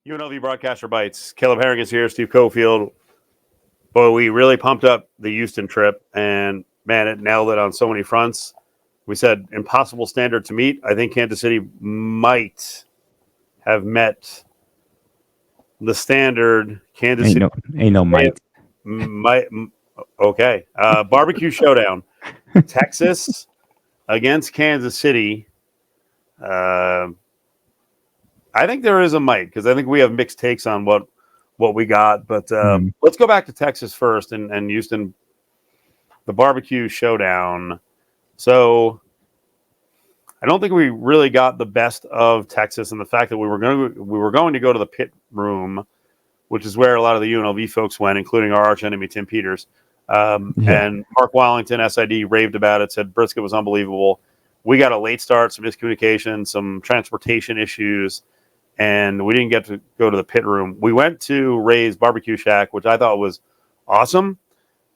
UNLV Broadcaster Bites. Caleb Herring is here, Steve Cofield. Boy, we really pumped up the Houston trip, and man, it nailed it on so many fronts. We said impossible standard to meet. I think Kansas City might have met the standard. Kansas City ain't no might. Okay. Barbecue showdown. Texas against Kansas City. I think there is a might because I think we have mixed takes on what we got. But let's go back to Texas first and Houston, the barbecue showdown. So I don't think we really got the best of Texas and the fact that we were going to go to the pit room, which is where a lot of the UNLV folks went, including our arch enemy Tim Peters. And Mark Wallington, SID, raved about it, said brisket was unbelievable. We got a late start, some miscommunication, some transportation issues, and we didn't get to go to the pit room. We went to Ray's Barbecue Shack, which I thought was awesome.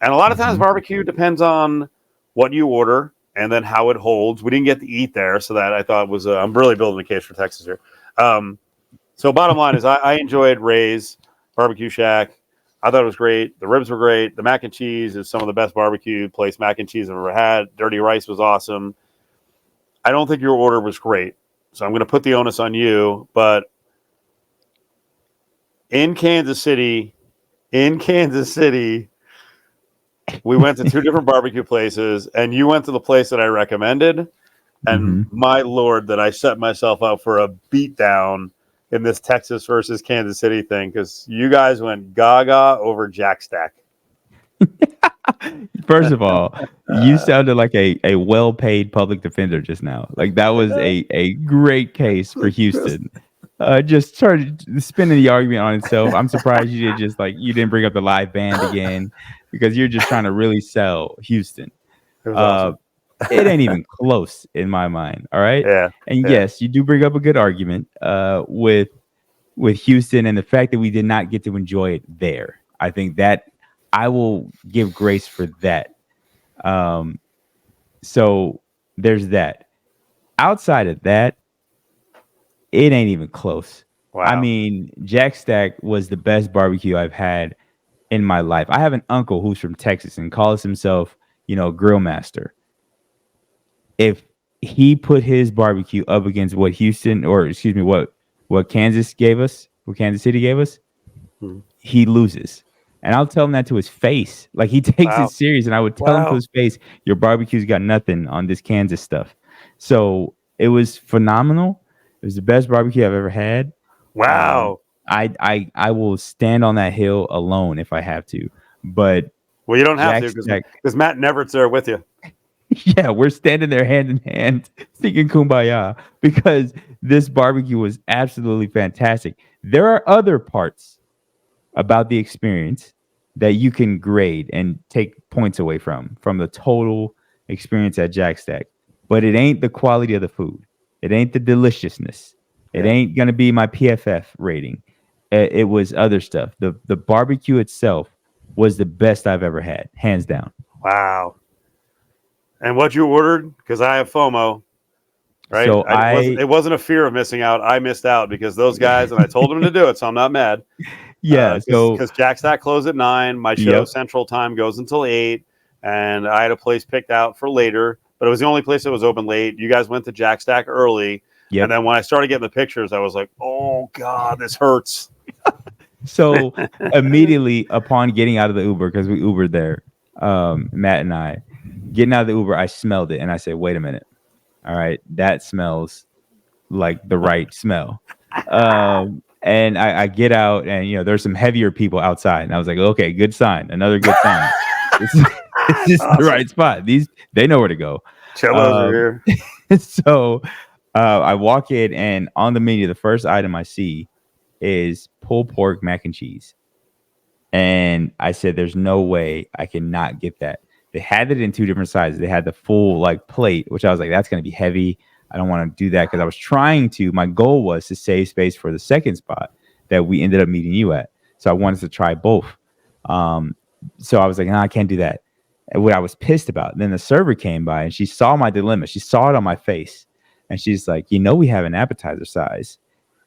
And a lot of times barbecue depends on what you order and then how it holds. We didn't get to eat there, so that I thought was I'm really building a case for Texas here. So bottom line is I enjoyed Ray's Barbecue Shack. I thought it was great. The ribs were great. The mac and cheese is some of the best barbecue place mac and cheese I've ever had. Dirty rice was awesome. I don't think your order was great, so I'm going to put the onus on you. But in Kansas City, we went to two different barbecue places, and you went to the place that I recommended. And my Lord, that I set myself up for a beatdown in this Texas versus Kansas City thing because you guys went gaga over Jack Stack. First of all, you sounded like a well-paid public defender just now. Like that was a great case for Houston. Just started spinning the argument on itself. I'm surprised you didn't bring up the live band again because you're just trying to really sell Houston. Awesome. It ain't even close in my mind. All right. Yeah. And yes, you do bring up a good argument with Houston and the fact that we did not get to enjoy it there. I think that I will give grace for that. So there's that. Outside of that, it ain't even close. Wow. I mean, Jack Stack was the best barbecue I've had in my life. I have an uncle who's from Texas and calls himself, grill master. If he put his barbecue up against what what Kansas City gave us, he loses. And I'll tell him that to his face. Like he takes it serious. And I would tell him to his face, your barbecue's got nothing on this Kansas stuff. So it was phenomenal. It was the best barbecue I've ever had. Wow. I will stand on that hill alone if I have to. But well, you don't have to because Matt Nevert's there with you. Yeah, we're standing there hand in hand singing Kumbaya because this barbecue was absolutely fantastic. There are other parts about the experience that you can grade and take points away from the total experience at Jack Stack. But it ain't the quality of the food. It ain't the deliciousness. It ain't going to be my PFF rating. It was other stuff. The barbecue itself was the best I've ever had, hands down. Wow. And what you ordered, because I have FOMO, right? So it wasn't a fear of missing out. I missed out because those guys, and I told them to do it, so I'm not mad. Yeah, because Jack Stack closed at 9. My show Central Time goes until 8, and I had a place picked out for later, but it was the only place that was open late. You guys went to Jack Stack early, and then when I started getting the pictures, I was like, "Oh God, this hurts." So immediately upon getting out of the Uber, because we Ubered there, Matt and I, getting out of the Uber, I smelled it, and I said, "Wait a minute, all right, that smells like the right smell." And I get out, and there's some heavier people outside, and I was like, "Okay, good sign, another good sign. This is the right spot. They know where to go." Cellos are here. So I walk in, and on the menu, the first item I see is pulled pork mac and cheese, and I said, "There's no way I cannot get that." They had it in two different sizes. They had the full plate, which I was like, "That's going to be heavy. I don't want to do that," because I was my goal was to save space for the second spot that we ended up meeting you at. So I wanted to try both. So I was like, "No, I can't do that." And what I was pissed about, then the server came by and she saw my dilemma. She saw it on my face. And she's like, "We have an appetizer size."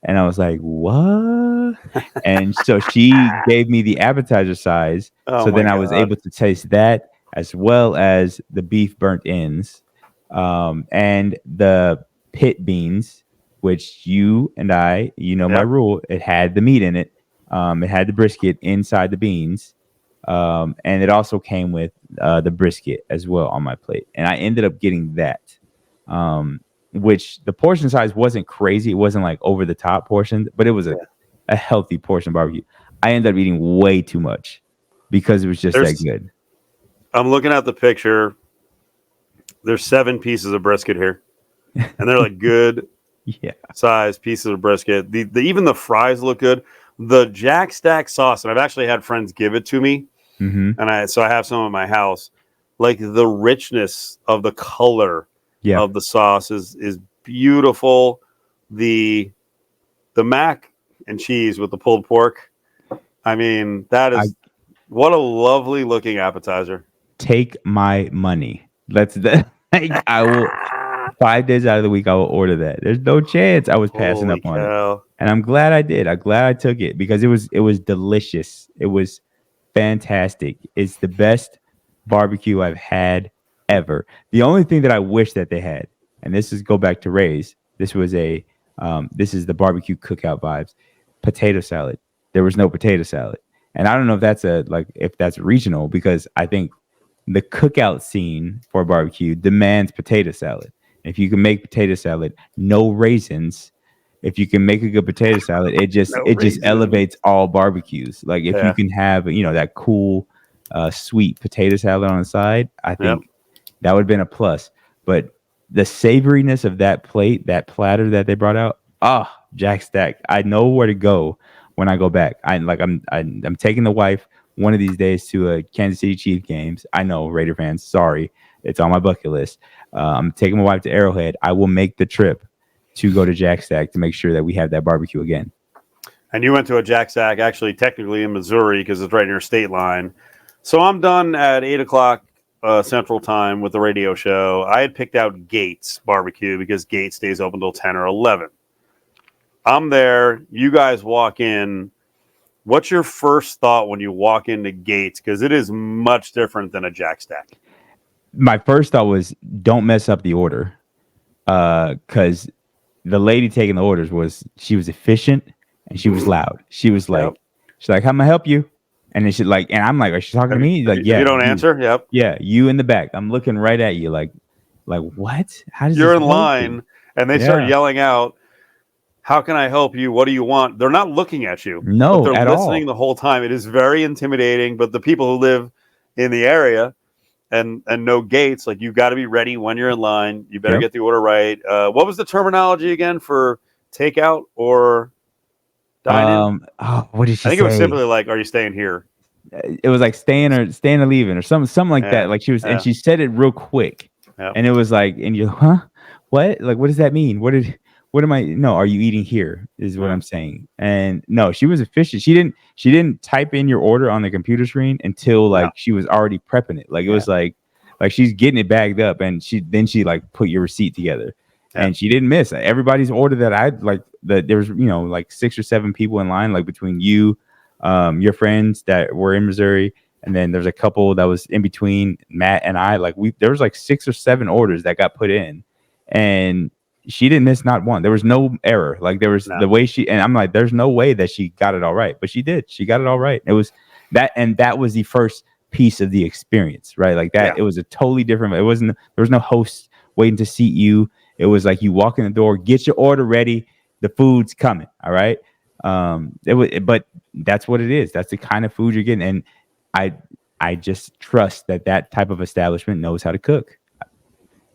And I was like, what? And so she gave me the appetizer size. Oh So my then I was God. able to taste that as well as the beef burnt ends, and the pit beans, which you and I, my Yep. rule, it had the meat in it. It had the brisket inside the beans. And it also came with the brisket as well on my plate. And I ended up getting that. Which the portion size wasn't crazy. It wasn't like over the top portion, but it was a healthy portion of barbecue. I ended up eating way too much because it was just that good. I'm looking at the picture. There's 7 pieces of brisket here, and they're like good Yeah. size pieces of brisket. The even the fries look good. The Jack Stack sauce, and I've actually had friends give it to me, Mm-hmm. and I have some in my house. Like the richness of the color Yeah. of the sauce is beautiful. The mac and cheese with the pulled pork. I mean, that is what a lovely looking appetizer. Take my money. Let's that. Like, I will 5 days out of the week. I will order that. There's no chance I was passing Holy up on it, cow. and I'm glad I did. I'm glad I took it because it was delicious. It was fantastic. It's the best barbecue I've had ever. The only thing that I wish that they had, and this is go back to Ray's. This is the barbecue cookout vibes. Potato salad. There was no potato salad, and I don't know if that's regional because I think the cookout scene for barbecue demands potato salad. If you can make potato salad, no raisins. If you can make a good potato salad, it just No it just reason. elevates all barbecues. Like if you Yeah. can have that cool, sweet potato salad on the side, I Yep. think that would have been a plus. But the savoriness of that plate, that platter that they brought out, Jack Stack. I know where to go when I go back. I'm taking the wife one of these days to a Kansas City Chiefs games. I know, Raider fans. Sorry, it's on my bucket list. I'm taking my wife to Arrowhead. I will make the trip to go to Jack Stack to make sure that we have that barbecue again. And you went to a Jack Stack, actually, technically in Missouri, because it's right near state line. So I'm done at 8 o'clock Central Time with the radio show. I had picked out Gates Barbecue because Gates stays open until 10 or 11. I'm there. You guys walk in. What's your first thought when you walk into Gates? Because it is much different than a Jack Stack. My first thought was, don't mess up the order, because the lady taking the orders she was efficient and she was loud. She was like, Yep. how am I help you? And then and I'm like, are she talking to me? Like, If yeah, you don't answer, yep. yeah, you in the back. I'm looking right at you, like what? How does You're this in work? line, and they start Yeah, yelling out, how can I help you? What do you want? They're not looking at you, but no, they're at listening all. the whole time. It is very intimidating, but the people who live in the area and know Gates, like, you got to be ready when you're in line. You better Yep. get the order right. What was the terminology again for takeout or dine-in? What did I she think it was say? simply like, are you staying here? It was like staying or leaving or something like Yeah, that. Like and yeah, she said it real quick, yeah. and it was like, and you, huh? What? Like, what does that mean? What am I? No, are you eating here? Is what Yeah. I'm saying. And no, she was efficient. She didn't type in your order on the computer screen until No. like she was already prepping it. Like it Yeah. was like she's getting it bagged up, and she like put your receipt together. Yeah. And she didn't miss everybody's order that I like. There was like 6 or 7 people in line, like between you, your friends that were in Missouri, and then there's a couple that was in between Matt and I. Like there was like 6 or 7 orders that got put in, and she didn't miss not one. There was no error. Like there was the way and I'm like, there's no way that she got it all right, but she did. She got it all right. It was that, and that was the first piece of the experience, right? Like that, It was a totally different. There was no host waiting to seat you. It was like you walk in the door, get your order ready, the food's coming. All right. But that's what it is. That's the kind of food you're getting, and I just trust that type of establishment knows how to cook.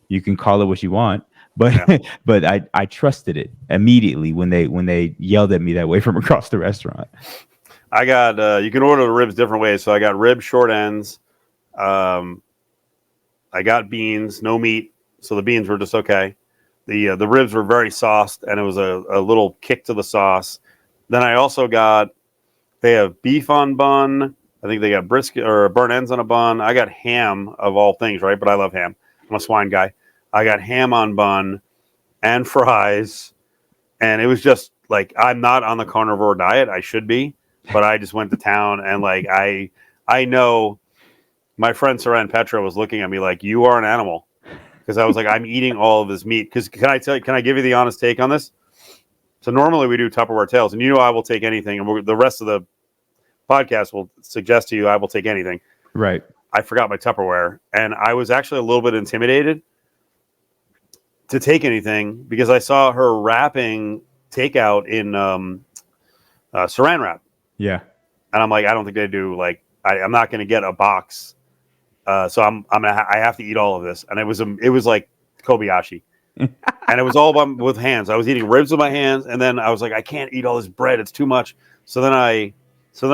You can call it what you want, but but I trusted it immediately when they yelled at me that way from across the restaurant. I got you can order the ribs different ways. So I got rib short ends. I got beans, no meat, so the beans were just okay. The ribs were very sauced, and it was a little kick to the sauce. Then I also they have beef on bun. I think they got brisket or burnt ends on a bun. I got ham of all things, right? But I love ham. I'm a swine guy. I got ham on bun and fries, and it was just like I'm not on the carnivore diet. I should be, but I just went to town and like I know my friend Saran Petra was looking at me like you are an animal because I was like I'm eating all of this meat. Because can I give you the honest take on this? So normally we do Tupperware tales, and you know I will take anything, and the rest of the podcast will suggest to you I will take anything. Right. I forgot my Tupperware, and I was actually a little bit intimidated to take anything because I saw her wrapping takeout in saran wrap. Yeah. And I'm like, I don't think they do. Like, I'm not going to get a box, so I have to eat all of this. And it was like Kobayashi, and it was all with hands. I was eating ribs with my hands, and then I was like, I can't eat all this bread; it's too much. So then I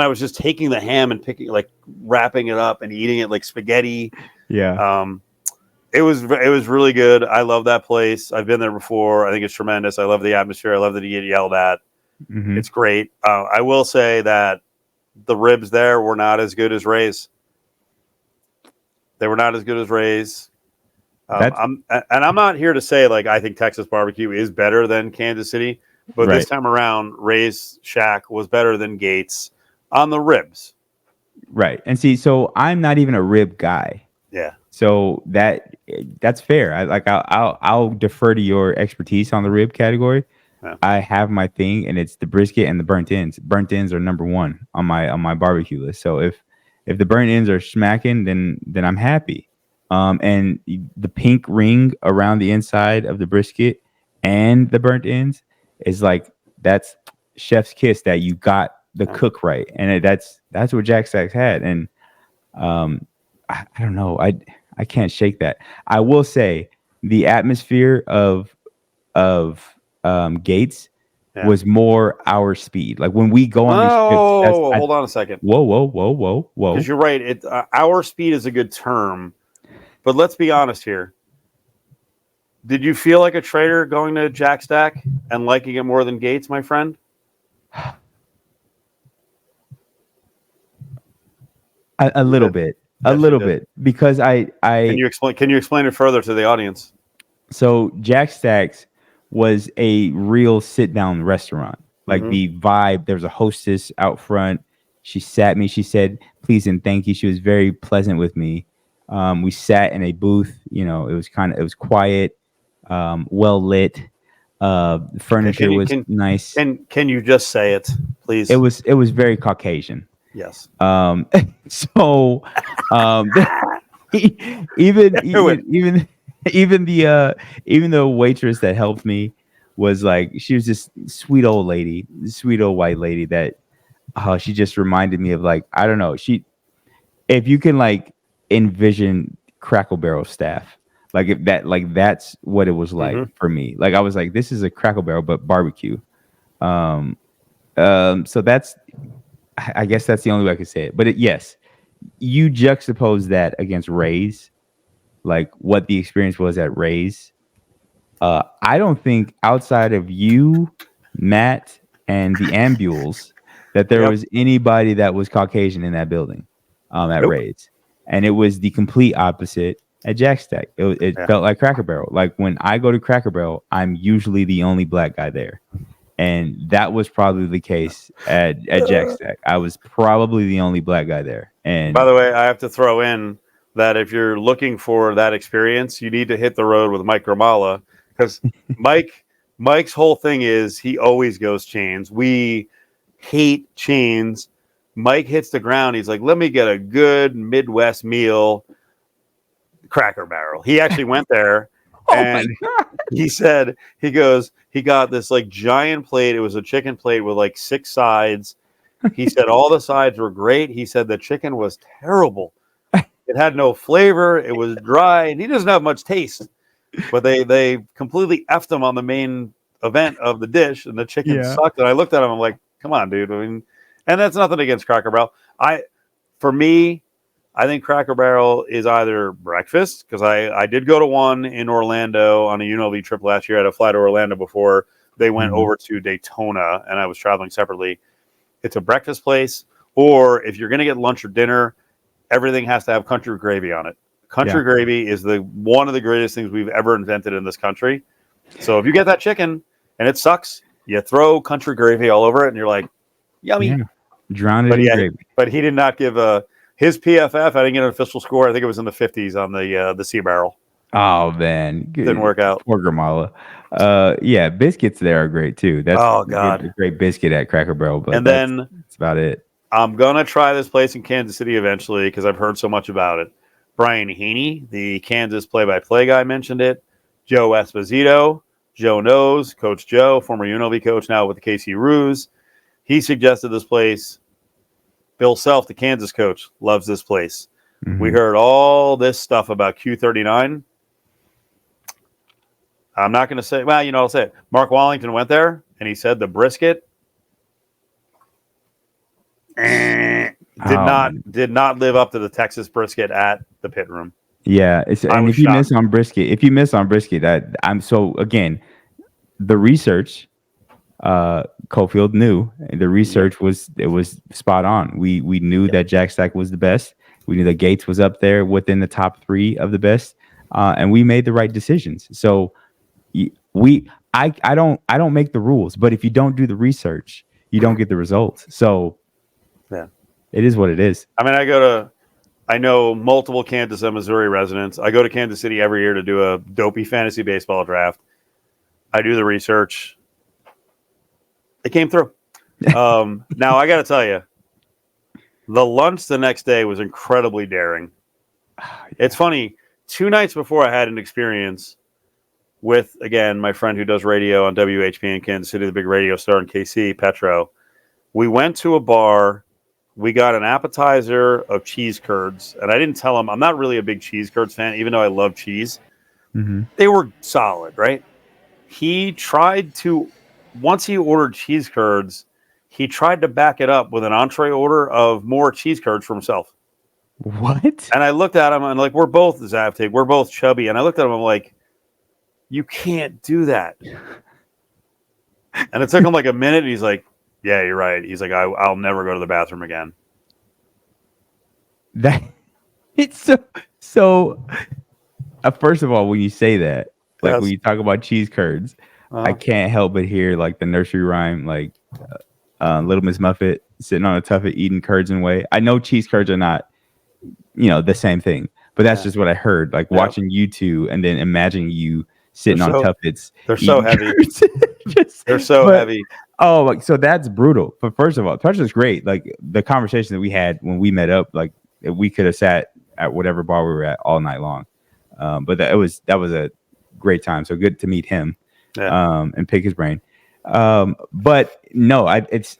was just taking the ham and like wrapping it up and eating it like spaghetti. Yeah. It was really good. I love that place. I've been there before. I think it's tremendous. I love the atmosphere. I love that you get yelled at. Mm-hmm. It's great. I will say that the ribs there were not as good as Ray's. They were not as good as Ray's. I'm not here to say like I think Texas barbecue is better than Kansas City, but this time around, Ray's Shack was better than Gates on the ribs. Right. And see, so I'm not even a rib guy. Yeah. So that's fair. I'll defer to your expertise on the rib category. Yeah. I have my thing, and it's the brisket and the burnt ends. Burnt ends are number one on my barbecue list. So if the burnt ends are smacking, then I'm happy. And the pink ring around the inside of the brisket and the burnt ends is like that's chef's kiss that you got the cook right, and that's what Jack Stack's had. And I don't know, I can't shake that. I will say the atmosphere of Gates was more our speed. Like when we go on these trips. Hold on a second. Whoa. Because you're right. Our speed is a good term, but let's be honest here. Did you feel like a traitor going to Jack Stack and liking it more than Gates, my friend? A little bit. Yes, a little bit. Because I Can you explain it further to the audience? So Jack Stack's was a real sit-down restaurant. Like the vibe, there was a hostess out front. She sat me. She said, please and thank you. She was very pleasant with me. We sat in a booth. You know, it was quiet, well lit. The furniture was nice. Can you just say it, please? It was very Caucasian. Yes. So even the waitress that helped me was like, she was this sweet old white lady that she just reminded me of, like, I don't know, if you can like envision Crackle Barrel staff, like if that, like that's what it was like for me. Like I was like, this is a Crackle Barrel but barbecue. So that's, I guess that's the only way I could say it. But yes, you juxtapose that against Ray's, like what the experience was at Ray's. I don't think outside of you, Matt, and the ambules that there was anybody that was Caucasian in that building at Ray's. And it was the complete opposite at Jack Stack. It felt like Cracker Barrel. Like when I go to Cracker Barrel, I'm usually the only black guy there. And that was probably the case at Jack Stack. I was probably the only black guy there. And by the way, I have to throw in that if you're looking for that experience, you need to hit the road with Mike Gramala, because Mike's whole thing is he always goes chains. We hate chains. Mike hits the ground. He's like, let me get a good Midwest meal, Cracker Barrel. He actually went there. And he said, he got this like giant plate. It was a chicken plate with like 6 sides. He said all the sides were great. He said the chicken was terrible. It had no flavor. It was dry, and he doesn't have much taste. But they completely effed him on the main event of the dish, and the chicken sucked. And I looked at him. I'm like, come on, dude. I mean, and that's nothing against Cracker Barrel. For me, I think Cracker Barrel is either breakfast, because I did go to one in Orlando on a UNLV trip last year. I had to fly to Orlando before they went over to Daytona, and I was traveling separately. It's a breakfast place, or if you're going to get lunch or dinner, everything has to have country gravy on it. Country gravy is one of the greatest things we've ever invented in this country. So if you get that chicken and it sucks, You throw country gravy all over it, and you're like, yummy. Yeah. Drown it in gravy. But he did not give his PFF. I didn't get an official score. I think it was in the 50s on the Sea Barrel. Oh man, Didn't work out. Poor Gramala. Yeah, biscuits there are great too. That's a great biscuit at Cracker Barrel. But that's about it. I'm gonna try this place in Kansas City eventually because I've heard so much about it. Brian Haney, the Kansas play-by-play guy, mentioned it. Joe Esposito, Joe knows, Coach Joe, former UNLV coach, now with the KC Roos. He suggested this place. Bill Self, the Kansas coach, loves this place. Mm-hmm. We heard all this stuff about Q39. I'm not going to say, well, I'll say it. Mark Wallington went there, and he said the brisket did not live up to the Texas brisket at the pit room. Yeah, and if you miss on brisket, that I'm so again, the research, Cofield knew the research was spot on. We knew that Jack Stack was the best. We knew that Gates was up there within the top 3 of the best, and we made the right decisions. So I don't make the rules, but if you don't do the research, you don't get the results. So yeah, it is what it is. I mean, I know multiple Kansas and Missouri residents. I go to Kansas City every year to do a dopey fantasy baseball draft. I do the research. It came through. Now, I got to tell you, the lunch the next day was incredibly daring. It's funny. 2 nights before, I had an experience with, again, my friend who does radio on WHP in Kansas City, the big radio star in KC, Petro. We went to a bar. We got an appetizer of cheese curds. And I didn't tell him, I'm not really a big cheese curds fan, even though I love cheese. Mm-hmm. They were solid, right? He tried to, once he ordered cheese curds, he tried to back it up with an entree order of more cheese curds for himself. What? And I looked at him and like, we're both Zavtig, we're both chubby. And I looked at him, I'm like, you can't do that. And it took him like a minute. And he's like, yeah, you're right. He's like, I'll never go to the bathroom again. That it's so. First of all, when you say that, like when you talk about cheese curds, I can't help but hear like the nursery rhyme, like Little Miss Muffet sitting on a tuffet eating curds and whey. I know cheese curds are not, the same thing, but that's just what I heard. Like watching you two and then imagining you sitting on tuffets. They're so heavy. They're so heavy. Oh, like so that's brutal. But first of all, touch is great. Like the conversation that we had when we met up, like we could have sat at whatever bar we were at all night long. But that was a great time. So good to meet him and pick his brain. But no, it's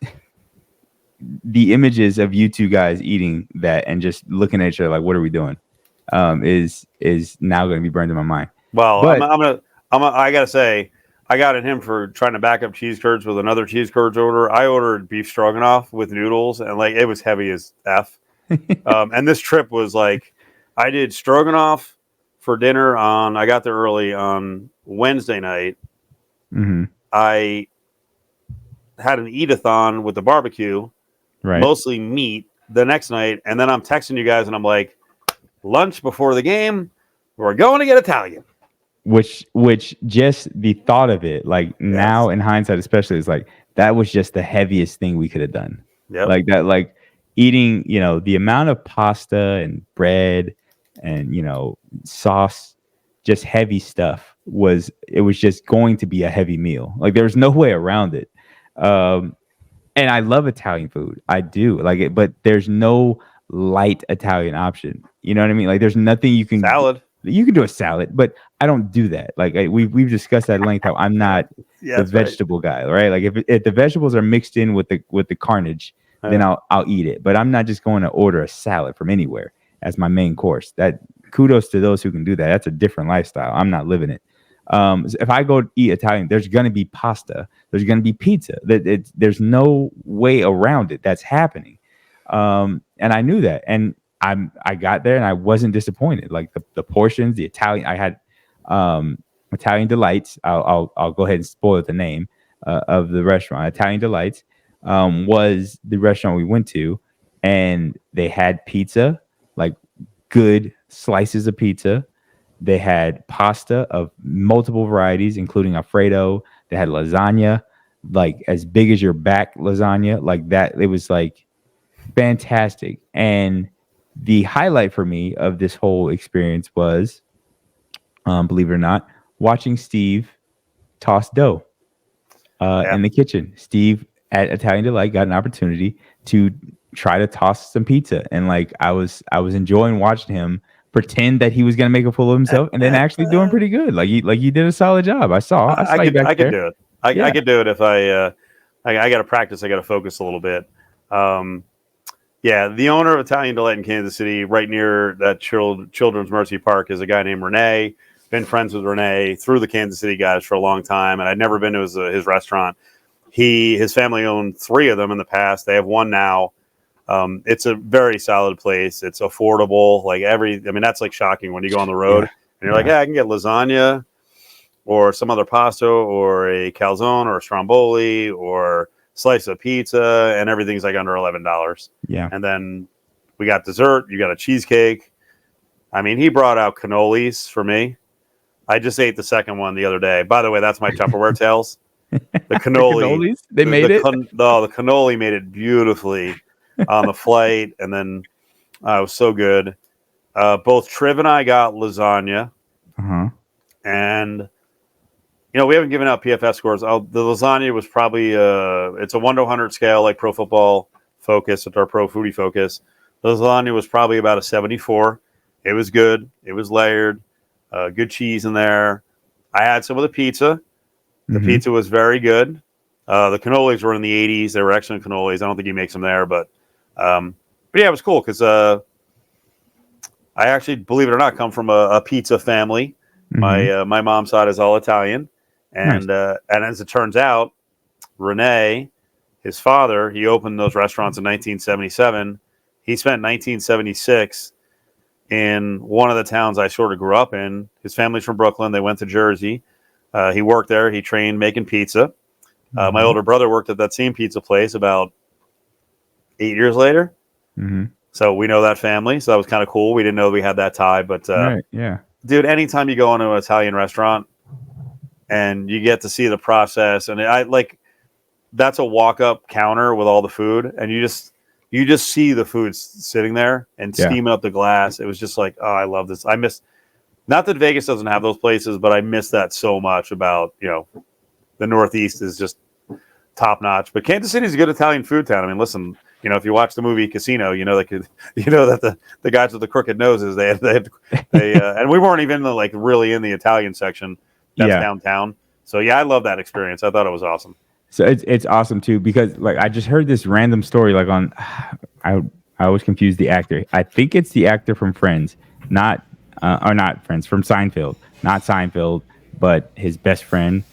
the images of you two guys eating that and just looking at each other like, what are we doing? Is now going to be burned in my mind. Well, but, I gotta say, I got at him for trying to back up cheese curds with another cheese curds order. I ordered beef stroganoff with noodles, and like it was heavy as F. And this trip was like, I did stroganoff for dinner I got there early on Wednesday night. Mm-hmm. I had an eat-a-thon with the barbecue, mostly meat the next night. And then I'm texting you guys and I'm like, lunch before the game, we're going to get Italian. Which just the thought of it, like now in hindsight, especially, is like that was just the heaviest thing we could have done. Yep. Like that, like eating, the amount of pasta and bread and sauce, just heavy stuff was just going to be a heavy meal. Like there's no way around it. And I love Italian food. I do like it, but there's no light Italian option. You know what I mean? Like there's nothing you can salad. You can do a salad, but I don't do that. Like we've discussed at length how I'm not the vegetable guy, right? Like if the vegetables are mixed in with the carnage, then I'll eat it. But I'm not just going to order a salad from anywhere as my main course. That kudos to those who can do that. That's a different lifestyle. I'm not living it. If I go eat Italian, there's going to be pasta. There's going to be pizza. There's no way around it. That's happening. And I knew that. And I got there and I wasn't disappointed. Like the portions, the Italian, I had Italian Delights. I'll go ahead and spoil the name of the restaurant. Italian Delights was the restaurant we went to, and they had pizza, like good slices of pizza. They had pasta of multiple varieties, including Alfredo. They had lasagna. like as big as your back lasagna, like that. It was like fantastic. And the highlight for me of this whole experience was, believe it or not, watching Steve toss dough in the kitchen. Steve at Italian Delight got an opportunity to try to toss some pizza, and like I was enjoying watching him pretend that he was gonna make a fool of himself, and then actually doing pretty good. Like he did a solid job. I saw you back I there. could do it. I could do it if I got to practice. I got to focus a little bit. Yeah, the owner of Italian Delight in Kansas City, right near that Children's Mercy Park, is a guy named Renee. Been friends with Renee through the Kansas City guys for a long time, and I'd never been to his restaurant. His family owned 3 of them in the past. They have 1 now. It's a very solid place. It's affordable. That's like shocking when you go on the road and you're like, I can get lasagna or some other pasta or a calzone or a stromboli or slice of pizza, and everything's like under $11. Yeah. And then we got dessert. You got a cheesecake. I mean, he brought out cannolis for me. I just ate the second one the other day. By the way, that's my Tupperware tales. The cannoli. They made it. The cannoli made it beautifully on the flight, and then it was so good. Both Triv and I got lasagna, and we haven't given out PFS scores. The lasagna was probably it's a 1 to 100 scale, like Pro Football Focus, it's our Pro Foodie Focus. The lasagna was probably about a 74. It was good. It was layered. Good cheese in there. I had some of the pizza. The pizza was very good. The cannolis were in the 80s. They were excellent cannolis. I don't think he makes them there, but yeah, it was cool because I actually, believe it or not, come from a pizza family. My mom's side is all Italian, and as it turns out, Renee, his father, he opened those restaurants in 1977. He spent 1976 in one of the towns I sort of grew up in. His family's from Brooklyn. They went to Jersey. He worked there. He trained making pizza. My older brother worked at that same pizza place about 8 years later. So we know that family. So that was kind of cool. We didn't know we had that tie, but dude, anytime you go into an Italian restaurant and you get to see the process, and that's a walk-up counter with all the food, and you just see the food sitting there and steaming up the glass. It was just like, oh, I love this. I miss, not that Vegas doesn't have those places, but I miss that so much about, the Northeast is just top notch. But Kansas City is a good Italian food town. I mean, listen, if you watch the movie Casino, that the guys with the crooked noses, they and we weren't even really in the Italian section. That's downtown. So yeah, I love that experience. I thought it was awesome. So it's awesome too, because I just heard this random story on I always confuse the actor. I think it's the actor from Friends, not Friends, from Seinfeld, not Seinfeld, but his best friend.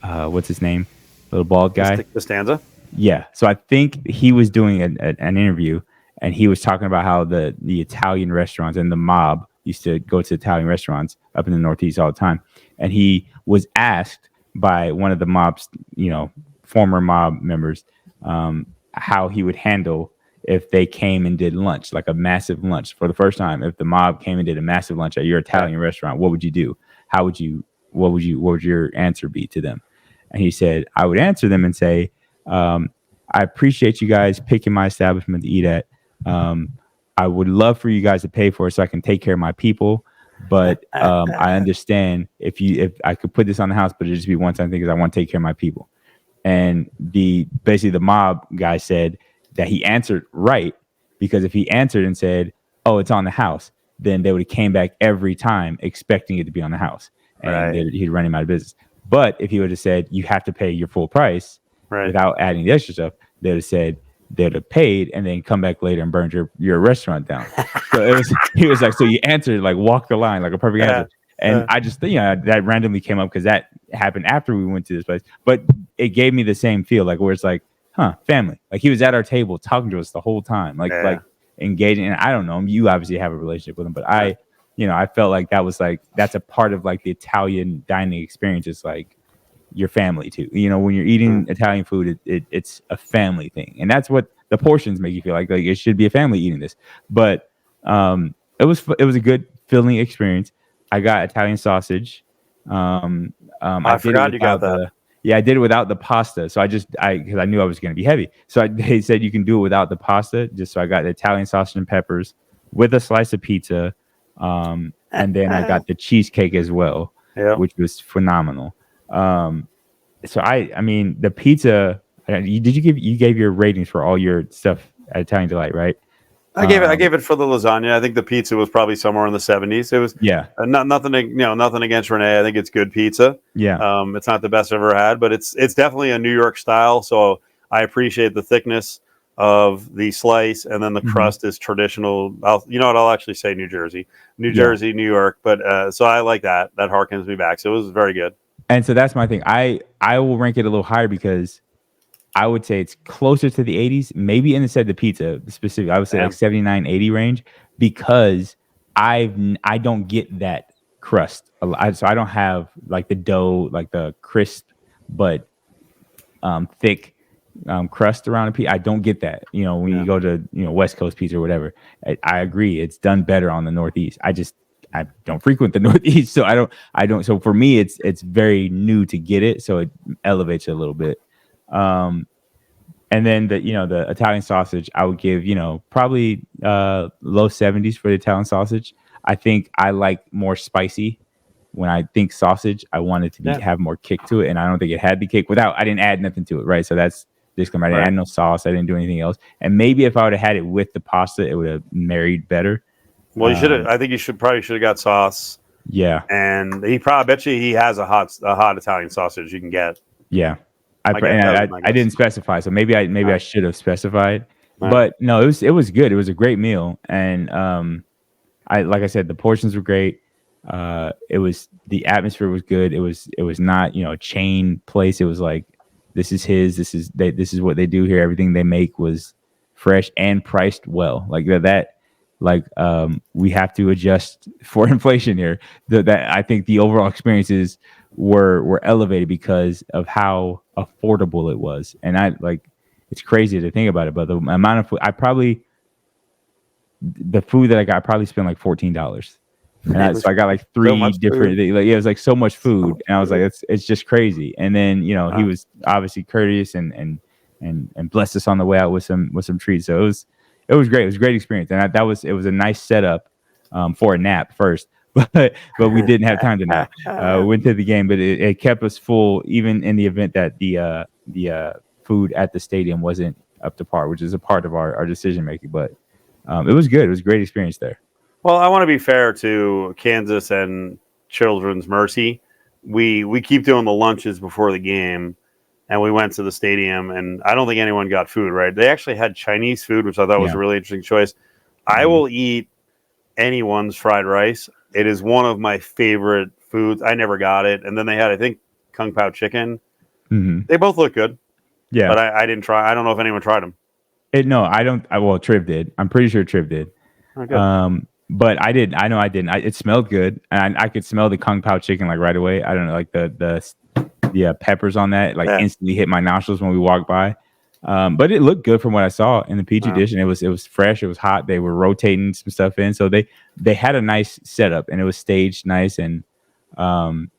What's his name? Little bald guy. Costanza. Yeah. So I think he was doing an interview, and he was talking about how the Italian restaurants and the mob used to go to Italian restaurants up in the Northeast all the time. And he was asked by one of the mob's, former mob members, how he would handle if they came and did lunch, like a massive lunch for the first time. If the mob came and did a massive lunch at your Italian restaurant, what would you do? What would your answer be to them? And he said, I would answer them and say, I appreciate you guys picking my establishment to eat at. I would love for you guys to pay for it so I can take care of my people. But I understand if I could put this on the house, but it'd just be one time thing because I want to take care of my people. And basically the mob guy said that he answered right, because if he answered and said, oh, it's on the house, then they would have came back every time expecting it to be on the house, and he'd run him out of business. But if he would have said, you have to pay your full price without adding the extra stuff, they would have said, they'd have paid and then come back later and burned your restaurant down. So he was like, so you answered walk the line, like a perfect answer. And I just that randomly came up because that happened after we went to this place, but it gave me the same feel, where it's family. He was at our table talking to us the whole time, engaging. And I don't know him. You obviously have a relationship with him, but I felt like that was that's a part of the Italian dining experience. It's your family too. When you're eating Italian food, it's a family thing, and that's what the portions make you feel like it should be a family eating this. But it was a good filling experience. I got Italian sausage. I forgot you got that. Yeah, I did it without the pasta. So because I knew I was going to be heavy. So they said you can do it without the pasta. Just so I got the Italian sausage and peppers with a slice of pizza. And then I got the cheesecake as well, Yeah. which was phenomenal. So I mean, the pizza, you gave your ratings for all your stuff at Italian Delight, right? I gave it for the lasagna. I think the pizza was probably somewhere in the 70s. It was Yeah. nothing against Renee. I think it's good pizza. Yeah. It's not the best I've ever had, but it's definitely a New York style. So I appreciate the thickness of the slice, and then the crust is traditional. I'll actually say New Jersey, New York. But so I like that. That harkens me back. So it was very good. And so that's my thing. I will rank it a little higher because I would say it's closer to the 80s, maybe instead the pizza specific. I would say like 79, 80 range because I don't get that crust. So I don't have like the dough, like the crisp but thick crust around a pizza. I don't get that. When you go to West Coast pizza or whatever. I agree, it's done better on the Northeast. I don't frequent the Northeast, so I don't. So for me, it's very new to get it, so it elevates it a little bit. And then the Italian sausage, I would give probably low 70s for the Italian sausage. I think I like more spicy. When I think sausage, I want it to have more kick to it, and I don't think it had the kick. I didn't add nothing to it, right? So that's disclaimer. I didn't add no sauce. I didn't do anything else. And maybe if I would have had it with the pasta, it would have married better. Well, you should have. I think you should have got sauce. Yeah, and I bet you he has a hot Italian sausage you can get. Yeah, I didn't specify, so maybe I should have specified. Right. But no, it was good. It was a great meal, and like I said, the portions were great. The atmosphere was good. It was not a chain place. It was like this is what they do here. Everything they make was fresh and priced well. Like that. We have to adjust for inflation here. That I think the overall experiences were elevated because of how affordable it was. And it's crazy to think about it, but the amount of food the food that I got, I probably spent like $14. And so I got like three different, it was like so much food. And I was like, it's just crazy. And then, he was obviously courteous and blessed us on the way out with some treats. So it was great. It was a great experience. And it was a nice setup for a nap first, but we didn't have time to nap. We went to the game, but it kept us full, even in the event that the food at the stadium wasn't up to par, which is a part of our decision making. But it was good. It was a great experience there. Well, I want to be fair to Kansas and Children's Mercy. We keep doing the lunches before the game, and we went to the stadium, and I don't think anyone got food, right? They actually had Chinese food, which I thought was a really interesting choice. Mm-hmm. I will eat anyone's fried rice. It is one of my favorite foods. I never got it. And then they had, I think, Kung Pao chicken. Mm-hmm. They both look good. Yeah. But I didn't try. I don't know if anyone tried them. No, I don't. Well, Triv did. I'm pretty sure Triv did. Okay. But I didn't. I know I didn't. It smelled good, and I could smell the Kung Pao chicken like right away. I don't know, like the peppers on that instantly hit my nostrils when we walked by. But it looked good from what I saw in the Petri dish, and it was fresh. It was hot. They were rotating some stuff in, so they had a nice setup, and it was staged nice. And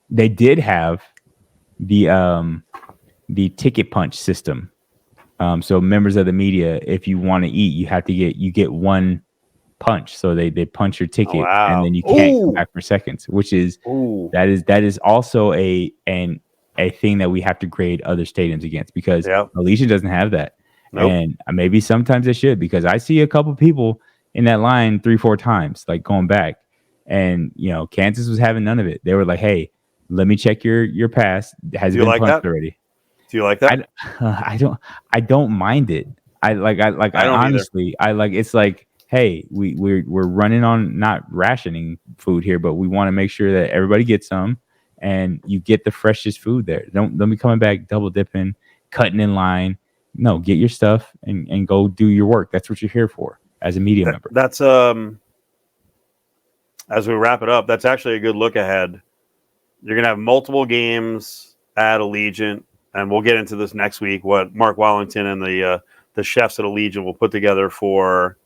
they did have the ticket punch system. So members of the media, if you want to eat, you get one punch. So they punch your ticket, and then you can't come back for seconds. Which is that is also a thing that we have to grade other stadiums against, because Alicia doesn't have that. Nope. And maybe sometimes they should, because I see a couple people in that line 3-4 times, like going back, and Kansas was having none of it. They were like, "Hey, let me check your pass. Has it been punched already?" Do you like that? I don't mind it. I honestly it's like, hey, we're running on not rationing food here, but we want to make sure that everybody gets some, and you get the freshest food there. Don't be coming back double dipping, cutting in line. No, get your stuff and go do your work. That's what you're here for as a media member. That's as we wrap it up, that's actually a good look ahead. You're gonna have multiple games at Allegiant, and we'll get into this next week, what Mark Wallington and the chefs at Allegiant will put together for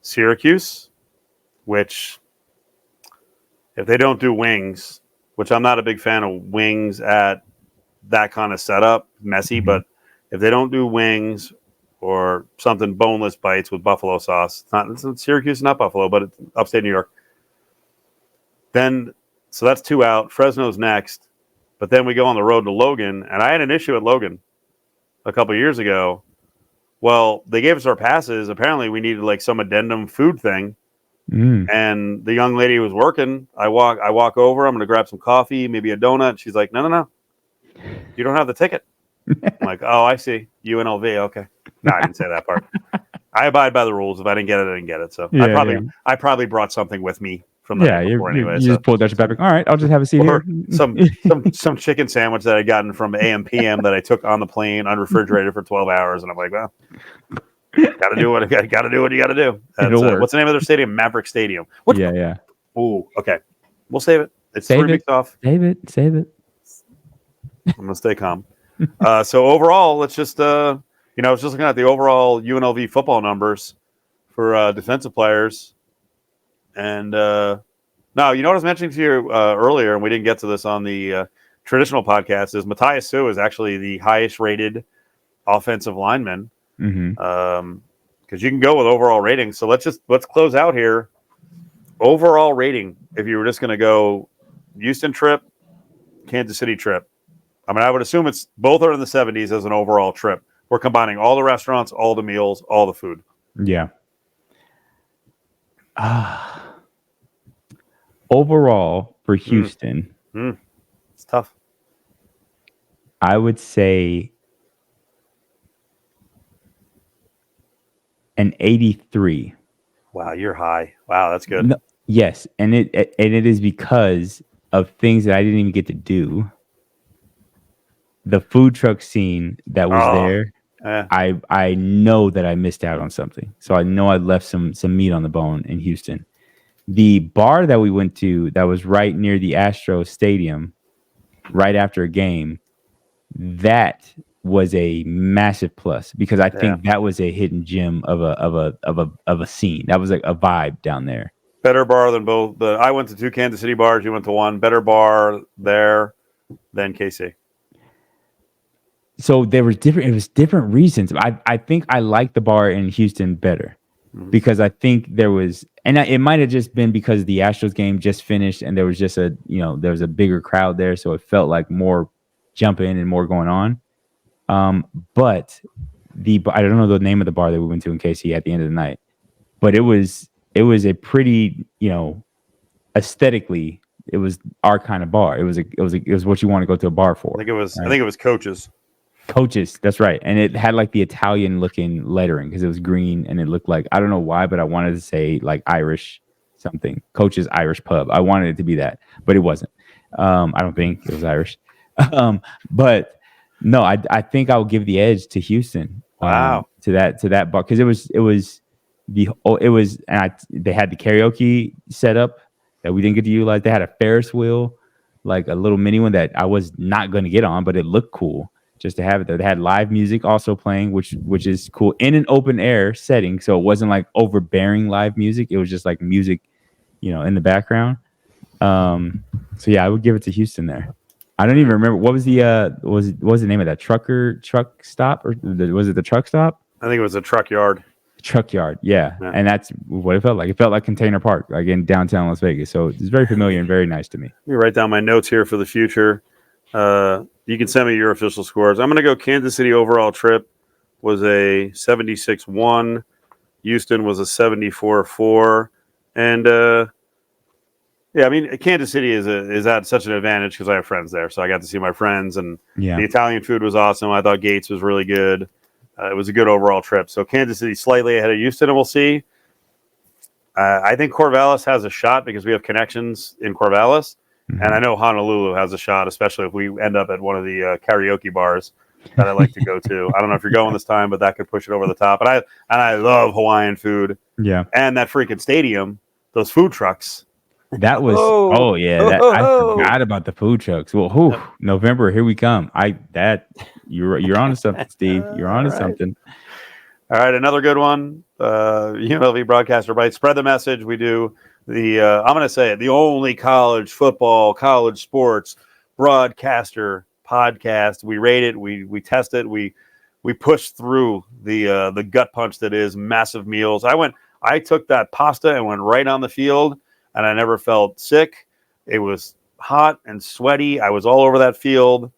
Syracuse, which, if they don't do wings, which I'm not a big fan of wings at that kind of setup, messy. But if they don't do wings or something boneless bites with buffalo sauce, it's Syracuse, not Buffalo, but it's upstate New York. Then, so that's 2 out. Fresno's next. But then we go on the road to Logan, and I had an issue at Logan a couple of years ago. Well, they gave us our passes. Apparently, we needed like some addendum food thing. And the young lady was working. I walk over. I'm going to grab some coffee, maybe a donut. She's like, no. You don't have the ticket. I'm like, oh, I see. UNLV. Okay. No, I didn't say that part. I abide by the rules. If I didn't get it, I didn't get it. So I probably brought something with me from the night before anyway. You just pulled out your backpack. All right, I'll just have a seat here. Some chicken sandwich that I gotten from AM/PM that I took on the plane, unrefrigerated for 12 hours, and I'm like, well, gotta do what you gotta do. What's the name of their stadium? Maverick Stadium. Yeah. Ooh, okay. We'll save it. It's save 3 weeks off. Save it. I'm gonna stay calm. So overall, let's just I was just looking at the overall UNLV football numbers for defensive players. And now, you know what I was mentioning to you earlier, and we didn't get to this on the traditional podcast, is Matthias Sue is actually the highest rated offensive lineman. Because you can go with overall rating. So let's close out here. Overall rating, if you were just going to go Houston trip, Kansas City trip. I mean, I would assume it's both are in the 70s as an overall trip. We're combining all the restaurants, all the meals, all the food. Yeah. Overall for Houston, it's tough. I would say an 83. Wow, you're high. Wow, that's good. No, yes, and it is because of things that I didn't even get to do. The food truck scene that was there, I know that I missed out on something. So I know I left some meat on the bone in Houston. The bar that we went to that was right near the Astros Stadium, right after a game, that was a massive plus because I think that was a hidden gem of a scene. That was like a vibe down there. Better bar than both. I went to 2 Kansas City bars. You went to 1. Better bar there than KC. So there was different. It was different reasons. I think I liked the bar in Houston better because I think there was, and it might have just been because the Astros game just finished and there was just there was a bigger crowd there, so it felt like more jumping and more going on. But I don't know the name of the bar that we went to in KC at the end of the night, but it was a pretty aesthetically it was our kind of bar. It was what you want to go to a bar for. I think it was Coach's. Coaches, that's right. And it had like the Italian looking lettering because it was green and it looked like, I don't know why, but I wanted to say like Irish something. Coach's Irish Pub. I wanted it to be that, but it wasn't. I don't think it was Irish. But no, I think I'll give the edge to Houston. Wow. To that bar because they had the karaoke set up that we didn't get to utilize. They had a Ferris wheel, like a little mini one that I was not going to get on, but it looked cool. Just to have it there. They had live music also playing, which is cool in an open air setting. So it wasn't like overbearing live music. It was just like music, in the background. So yeah, I would give it to Houston there. I don't even remember what was the what was the name of that truck stop or was it the truck stop? I think it was a truck yard. Truck yard, yeah. And that's what it felt like. It felt like Container Park, like in downtown Las Vegas. So it's very familiar and very nice to me. Let me write down my notes here for the future. You can send me your official scores. I'm going to go Kansas City overall trip was a 76-1. Houston was a 74-4. And, I mean, Kansas City is at such an advantage because I have friends there. So I got to see my friends. And the Italian food was awesome. I thought Gates was really good. It was a good overall trip. So Kansas City slightly ahead of Houston, and we'll see. I think Corvallis has a shot because we have connections in Corvallis. And I know Honolulu has a shot, especially if we end up at one of the karaoke bars that I like to go to. I don't know if you're going this time, but that could push it over the top. And I love Hawaiian food. Yeah. And that freaking stadium, those food trucks. That was I forgot about the food trucks. Well, November, here we come. You're onto something, Steve. You're onto something. All right, another good one. UNLV broadcaster bites. Spread the message. We do. I'm going to say it, the only college football, college sports broadcaster podcast. We rate it. We test it. We push through the gut punch that is massive meals. I took that pasta and went right on the field, and I never felt sick. It was hot and sweaty. I was all over that field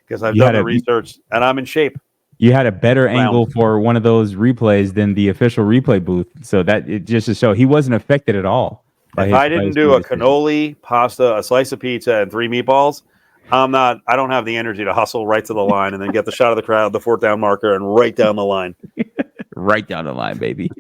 because I've done the research, and I'm in shape. You had a better angle for one of those replays than the official replay booth, so that it just to show he wasn't affected at all. If I didn't do a cannoli, pasta, a slice of pizza, and 3 meatballs, I don't have the energy to hustle right to the line and then get the shot of the crowd, the 4th down marker, and right down the line. Right down the line, baby.